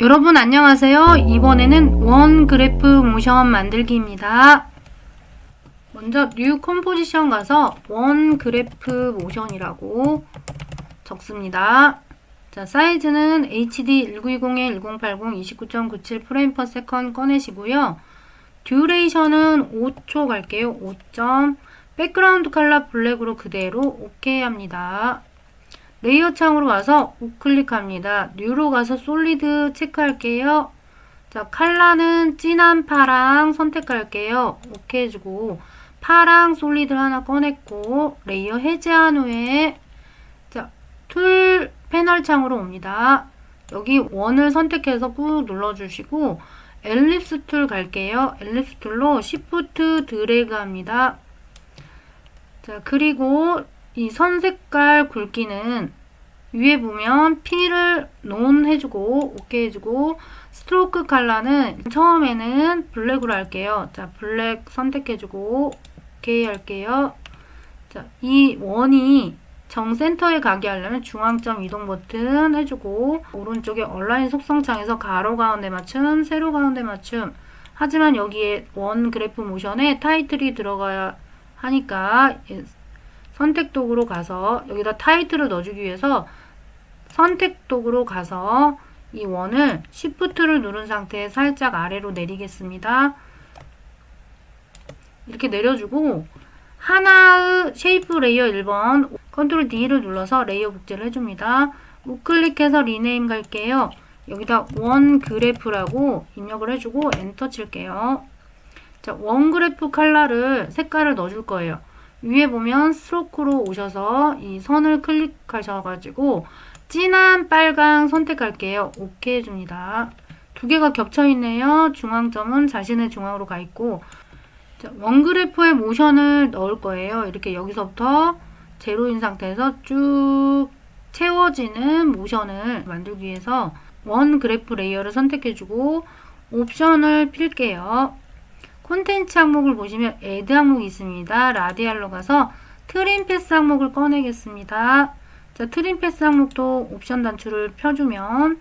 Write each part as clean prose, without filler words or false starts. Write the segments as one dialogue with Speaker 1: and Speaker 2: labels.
Speaker 1: 여러분 안녕하세요. 이번에는 원 그래프 모션 만들기입니다. 먼저 뉴 컴포지션 가서 원 그래프 모션이라고 적습니다. 자, 사이즈는 HD 1920-1080 29.97 프레임 퍼 세컨 꺼내시고요. 듀레이션은 5초 갈게요. 5점. 백그라운드 컬러 블랙으로 그대로 오케이 합니다. 레이어 창으로 와서 우클릭합니다. 뉴로 가서 솔리드 체크할게요. 자, 컬러는 진한 파랑 선택할게요. 오케이 해주고 파랑 솔리드 하나 꺼냈고 레이어 해제한 후에 자, 툴 패널 창으로 옵니다. 여기 원을 선택해서 꾹 눌러주시고 엘립스 툴 갈게요. 엘립스 툴로 시프트 드래그 합니다. 자, 그리고 이 선 색깔 굵기는 위에 보면 P를 논 해주고 오케이 해주고 스트로크 컬러는 처음에는 블랙으로 할게요. 자, 블랙 선택해주고 오케이 할게요. 자, 이 원이 정센터에 가게 하려면 중앙점 이동 버튼 해주고 오른쪽에 얼라인 속성창에서 가로 가운데 맞춤, 세로 가운데 맞춤. 하지만 여기에 원 그래프 모션에 타이틀이 들어가야 하니까 선택 도구로 가서 여기다 타이틀을 넣어주기 위해서 선택 도구로 가서 이 원을 Shift를 누른 상태에 살짝 아래로 내리겠습니다. 이렇게 내려주고 하나의 쉐이프 레이어 1번 컨트롤 D를 눌러서 레이어 복제를 해줍니다. 우클릭해서 리네임 갈게요. 여기다 원 그래프라고 입력을 해주고 엔터 칠게요. 자, 원 그래프 컬러를 색깔을 넣어줄 거예요. 위에 보면 스트로크로 오셔서 이 선을 클릭하셔가지고 진한 빨강 선택할게요. 오케이 해줍니다. 두 개가 겹쳐있네요. 중앙점은 자신의 중앙으로 가 있고 자, 원 그래프에 모션을 넣을 거예요. 이렇게 여기서부터 제로인 상태에서 쭉 채워지는 모션을 만들기 위해서 원 그래프 레이어를 선택해주고 옵션을 필게요. 콘텐츠 항목을 보시면 애드 항목이 있습니다. 라디알로 가서 트림 패스 항목을 꺼내겠습니다. 자, 트림 패스 항목도 옵션 단추를 펴주면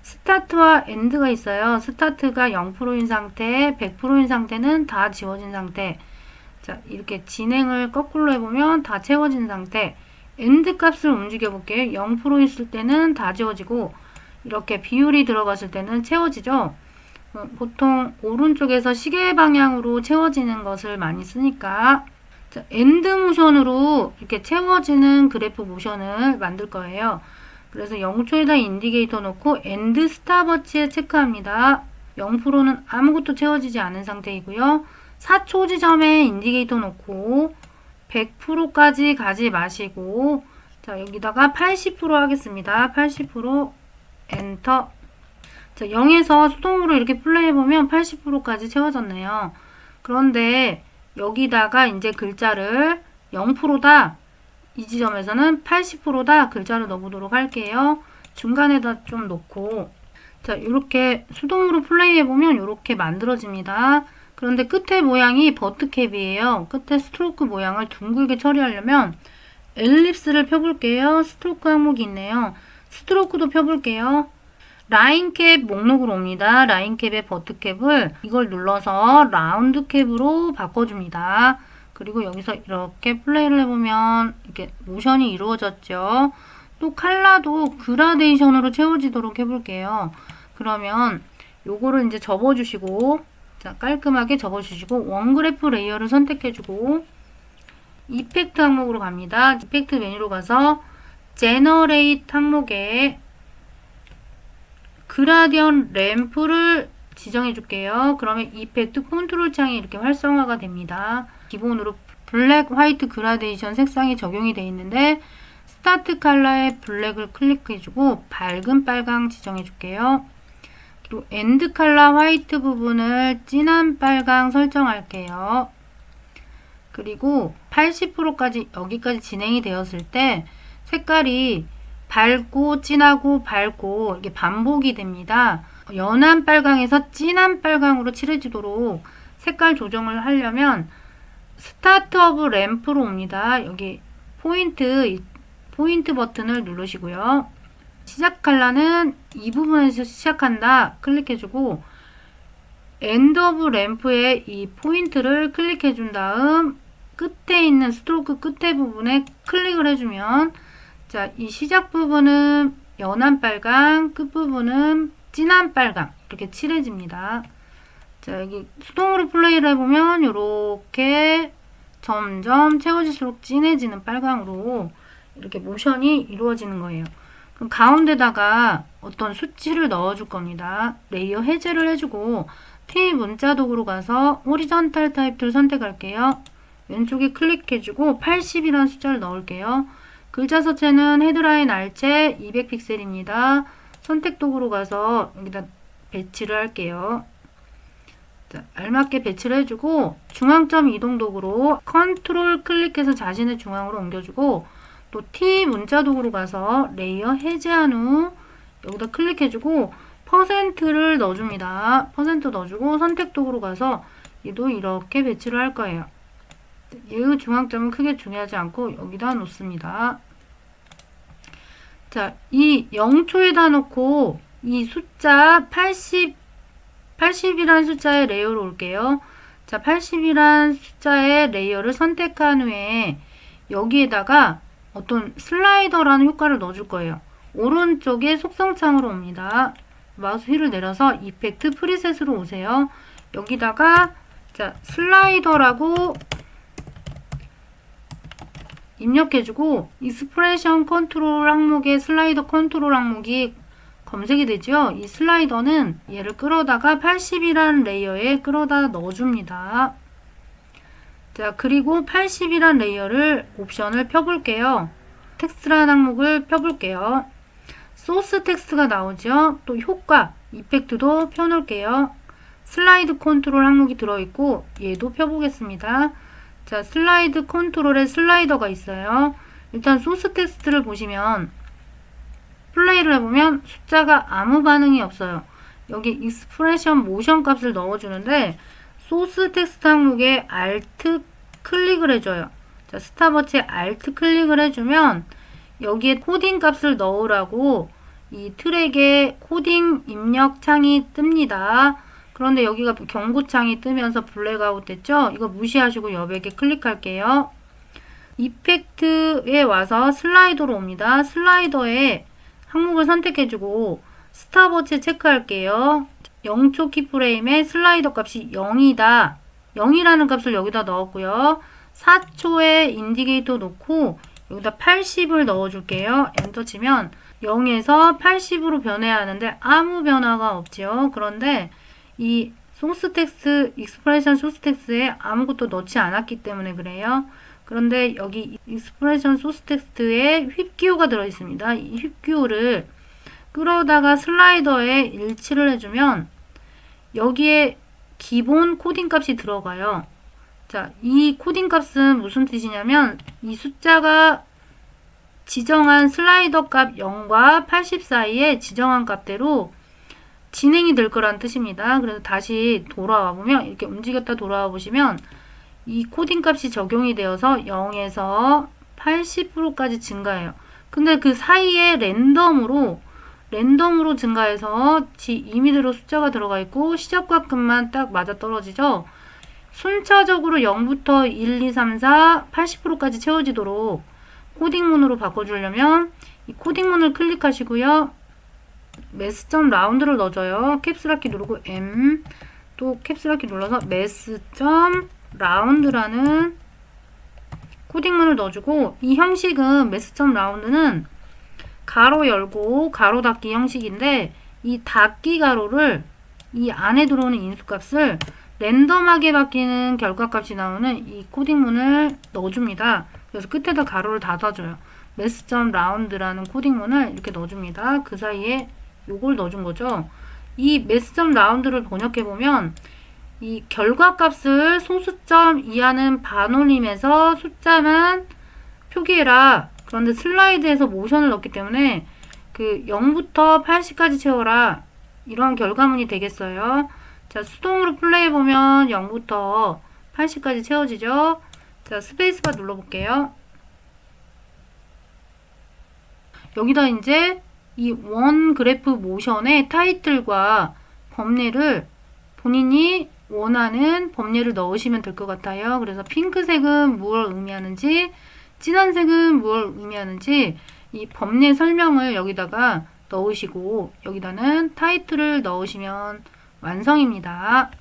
Speaker 1: 스타트와 엔드가 있어요. 스타트가 0%인 상태, 100%인 상태는 다 지워진 상태. 자, 이렇게 진행을 거꾸로 해보면 다 채워진 상태. 엔드 값을 움직여 볼게요. 0% 있을 때는 다 지워지고 이렇게 비율이 들어갔을 때는 채워지죠. 보통 오른쪽에서 시계 방향으로 채워지는 것을 많이 쓰니까 자, 엔드 모션으로 이렇게 채워지는 그래프 모션을 만들 거예요. 그래서 0초에다 인디게이터 놓고 엔드 스탑워치에 체크합니다. 0%는 아무것도 채워지지 않은 상태이고요. 4초 지점에 인디게이터 놓고 100%까지 가지 마시고 자, 여기다가 80% 하겠습니다. 80% 엔터. 자, 0에서 수동으로 이렇게 플레이해보면 80%까지 채워졌네요. 그런데 여기다가 이제 글자를 0%다. 이 지점에서는 80%다. 글자를 넣어보도록 할게요. 중간에다 좀 놓고 자, 이렇게 수동으로 플레이해보면 이렇게 만들어집니다. 그런데 끝에 모양이 버트캡이에요. 끝에 스트로크 모양을 둥글게 처리하려면 엘립스를 펴볼게요. 스트로크 항목이 있네요. 스트로크도 펴볼게요. 라인캡 목록으로 옵니다. 라인캡의 버트캡을 이걸 눌러서 라운드캡으로 바꿔줍니다. 그리고 여기서 이렇게 플레이를 해보면 이렇게 모션이 이루어졌죠. 또 컬러도 그라데이션으로 채워지도록 해볼게요. 그러면 요거를 이제 접어주시고 자, 깔끔하게 접어주시고 원그래프 레이어를 선택해주고 이펙트 항목으로 갑니다. 이펙트 메뉴로 가서 제너레이트 항목에 그라디언 램프를 지정해 줄게요. 그러면 이펙트 컨트롤 창이 이렇게 활성화가 됩니다. 기본으로 블랙, 화이트 그라데이션 색상이 적용이 되어 있는데 스타트 컬러에 블랙을 클릭해 주고 밝은 빨강 지정해 줄게요. 그리고 엔드 컬러 화이트 부분을 진한 빨강 설정할게요. 그리고 80%까지 여기까지 진행이 되었을 때 색깔이 밝고 진하고 밝고 이게 반복이 됩니다. 연한 빨강에서 진한 빨강으로 칠해지도록 색깔 조정을 하려면 스타트 오브 램프로 옵니다. 여기 포인트 버튼을 누르시고요. 시작할라는 이 부분에서 시작한다 클릭해주고 엔드 오브 램프의 이 포인트를 클릭해준 다음 끝에 있는 스트로크 끝에 부분에 클릭을 해주면 자, 이 시작 부분은 연한 빨강, 끝 부분은 진한 빨강 이렇게 칠해집니다. 자, 여기 수동으로 플레이를 해보면 이렇게 점점 채워질수록 진해지는 빨강으로 이렇게 모션이 이루어지는 거예요. 그럼 가운데다가 어떤 수치를 넣어줄 겁니다. 레이어 해제를 해주고 T 문자 도구로 가서 호리전탈 타입 툴 선택할게요. 왼쪽에 클릭해주고 80이라는 숫자를 넣을게요. 글자 서체는 헤드라인 알체 200픽셀입니다. 선택 도구로 가서 여기다 배치를 할게요. 자, 알맞게 배치를 해주고 중앙점 이동 도구로 컨트롤 클릭해서 자신의 중앙으로 옮겨주고 또 T 문자 도구로 가서 레이어 해제한 후 여기다 클릭해주고 퍼센트를 넣어줍니다. 퍼센트 넣어주고 선택 도구로 가서 얘도 이렇게 배치를 할 거예요. 얘의 중앙점은 크게 중요하지 않고 여기다 놓습니다. 자, 이 0초에다 놓고 이 숫자 80이라는 숫자의 레이어로 올게요. 자, 80이라는 숫자의 레이어를 선택한 후에 여기에다가 어떤 슬라이더라는 효과를 넣어줄 거예요. 오른쪽에 속성창으로 옵니다. 마우스 휠을 내려서 이펙트 프리셋으로 오세요. 여기다가 자, 슬라이더라고 입력해주고 익스프레션 컨트롤 항목에 슬라이더 컨트롤 항목이 검색이 되죠. 이 슬라이더는 얘를 끌어다가 80이라는 레이어에 끌어다 넣어줍니다. 자, 그리고 80이라는 레이어를 옵션을 펴볼게요. 텍스트라는 항목을 펴볼게요. 소스 텍스트가 나오죠. 또 효과, 이펙트도 펴놓을게요. 슬라이드 컨트롤 항목이 들어있고 얘도 펴보겠습니다. 자, 슬라이드 컨트롤에 슬라이더가 있어요. 일단 소스 텍스트를 보시면 플레이를 해보면 숫자가 아무 반응이 없어요. 여기 익스프레션 모션 값을 넣어주는데 소스 텍스트 항목에 Alt 클릭을 해줘요. 자, 스탑워치에 Alt 클릭을 해주면 여기에 코딩 값을 넣으라고 이 트랙에 코딩 입력 창이 뜹니다. 그런데 여기가 경고창이 뜨면서 블랙아웃 됐죠? 이거 무시하시고 여백에 클릭할게요. 이펙트에 와서 슬라이더로 옵니다. 슬라이더에 항목을 선택해주고 스탑워치 체크할게요. 0초 키프레임에 슬라이더 값이 0이다. 0이라는 값을 여기다 넣었고요. 4초에 인디게이터 놓고 여기다 80을 넣어줄게요. 엔터 치면 0에서 80으로 변해야 하는데 아무 변화가 없죠. 그런데 이 소스 텍스트, 익스프레션 소스 텍스트에 아무것도 넣지 않았기 때문에 그래요. 그런데 여기 익스프레션 소스 텍스트에 휩기호가 들어있습니다. 이 휩기호를 끌어다가 슬라이더에 일치를 해주면 여기에 기본 코딩 값이 들어가요. 자, 이 코딩 값은 무슨 뜻이냐면 이 숫자가 지정한 슬라이더 값 0과 80 사이에 지정한 값대로 진행이 될 거란 뜻입니다. 그래서 다시 돌아와 보면 이렇게 움직였다 돌아와 보시면 이 코딩 값이 적용이 되어서 0에서 80%까지 증가해요. 근데 그 사이에 랜덤으로 증가해서 임의대로 숫자가 들어가 있고 시작과 끝만 딱 맞아 떨어지죠. 순차적으로 0부터 1, 2, 3, 4, 80%까지 채워지도록 코딩문으로 바꿔주려면 이 코딩문을 클릭하시고요. 매스점 라운드를 넣어줘요. 캡슐키 누르고 M 또 캡슐키 눌러서 매스점 라운드라는 코딩문을 넣어주고 이 형식은 매스점 라운드는 가로 열고 가로 닫기 형식인데 이 닫기 가로를 이 안에 들어오는 인수값을 랜덤하게 바뀌는 결과값이 나오는 이 코딩문을 넣어줍니다. 그래서 끝에다 가로를 닫아줘요. 매스점 라운드라는 코딩문을 이렇게 넣어줍니다. 그 사이에 요걸 넣어준 거죠. 이 매스점 라운드를 번역해보면 이 결과값을 소수점 이하는 반올림에서 숫자만 표기해라. 그런데 슬라이드에서 모션을 넣기 때문에 그 0부터 80까지 채워라. 이런 결과문이 되겠어요. 자, 수동으로 플레이해보면 0부터 80까지 채워지죠. 자, 스페이스바 눌러볼게요. 여기다 이제 이 원 그래프 모션의 타이틀과 범례를 본인이 원하는 범례를 넣으시면 될 것 같아요. 그래서 핑크색은 무엇을 의미하는지, 진한색은 무엇을 의미하는지 이 범례 설명을 여기다가 넣으시고 여기다는 타이틀을 넣으시면 완성입니다.